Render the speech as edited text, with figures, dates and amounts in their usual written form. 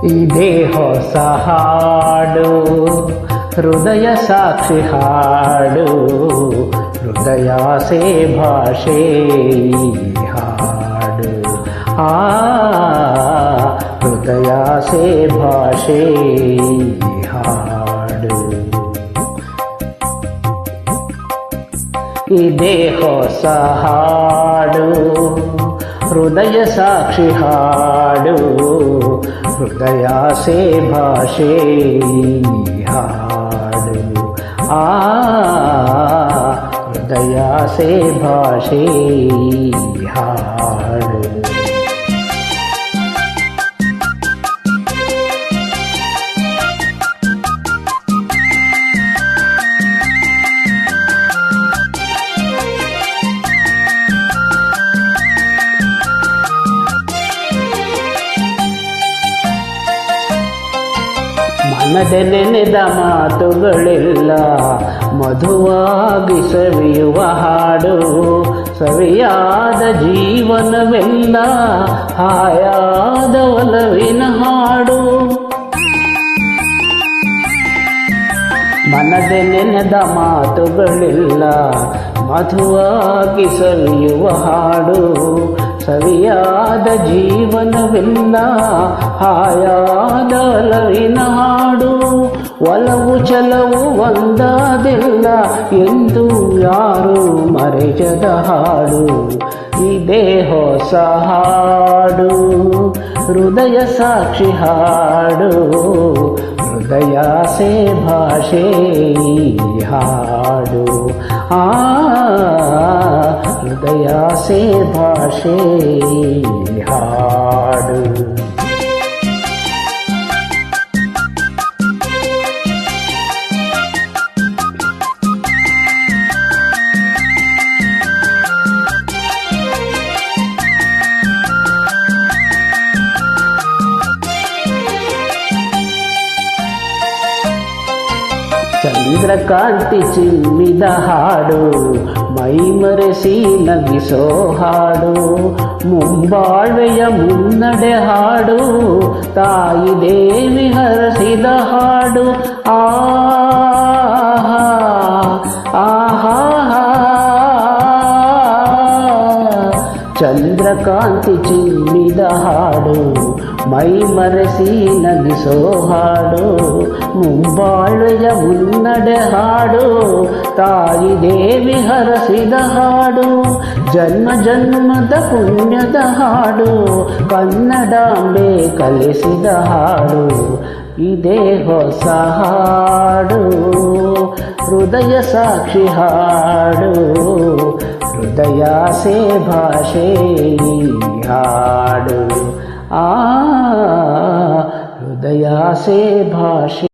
ಇದೇ ಹೊಸ ಹಾಡು, ಹೃದಯ ಸಾಕ್ಷಿ ಹಾಡು, ಹೃದಯಾಸೆ ಭಾಷೆ ಹಾಡು. ಹೃದಯಾಸೆ ಭಾಷೆ ಹಾಡು. ಇದೇ ಹೊಸ ಹಾಡು, ಹೃದಯ ಸಾಕ್ಷಿ ಹಾಡು, ಹೃದಯಾಸೆ ಭಾಷೆ ಹಾಡು. ಹೃದಯಾಸೆ ಭಾಷೆ ಹಾಡು. ಮನದ ನೆನೆದ ಮಾತುಗಳೆಲ್ಲ ಮಧುವಾಗಿ ಸವಿಯುವ ಹಾಡು, ಸವಿಯಾದ ಜೀವನವೆಲ್ಲ ಹಾಯಾದ ಒಲವಿನ ಹಾಡು. ಮನದ ನೆನೆದ ಮಾತುಗಳೆಲ್ಲ ಮಧುವಾಗಿ ಸವಿಯುವ ಹಾಡು, ಸವಿಯಾದ ಜೀವನವೆಲ್ಲ ಹಾಯಾದ ಒಲವಿನ ಹಾಡು. ಒಲವು ಛಲವು ಒಂದಾದಿಲ್ಲ ಎಂದು ಯಾರು ಮರೆಯದ ಹಾಡು. ಇದೇ ಹೊಸ ಹಾಡು, ಹೃದಯ ಸಾಕ್ಷಿ ಹಾಡು, ಹೃದಯಾಸೆ ಭಾಷೆ ಹಾಡು. ಹೃದಯಾಸೆ ಭಾಷೆ ಹಾಡು. ಚಂದ್ರಕಾಂತಿ ಚಿಮ್ಮಿದ ಹಾಡು, ಮೈಮರೆಸಿ ನಗಿಸೋ ಹಾಡು, ಮುಂಬಾಳ್ವೆಯ ಮುನ್ನಡೆ ಹಾಡು, ತಾಯಿ ದೇವಿ ಹರಸಿದ ಹಾಡು. ಚಂದ್ರಕಾಂತಿ ಚಿಮ್ಮಿದ ಹಾಡು, ಮೈಮರೆಸಿ ನಗಿಸೋ ಹಾಡು, ಮುಂಬಾಳ್ವೆಯ ಮುನ್ನಡೆ ಹಾಡು, ತಾಯಿ ದೇವಿ ಹರಸಿದ ಹಾಡು. ಜನ್ಮ ಜನ್ಮದ ಪುಣ್ಯದ ಹಾಡು, ಕನ್ನಡಾಂಬೆ ಕಲಿಸಿದ ಹಾಡು. ಇದೇ ಹೊಸ ಹಾಡು, ಹೃದಯ ಸಾಕ್ಷಿ ಹಾಡು, ಹೃದಯಾಸೆ ಭಾಷೆ ಹಾಡು. ಹೃದಯಾಸೆ ಭಾಷೆ.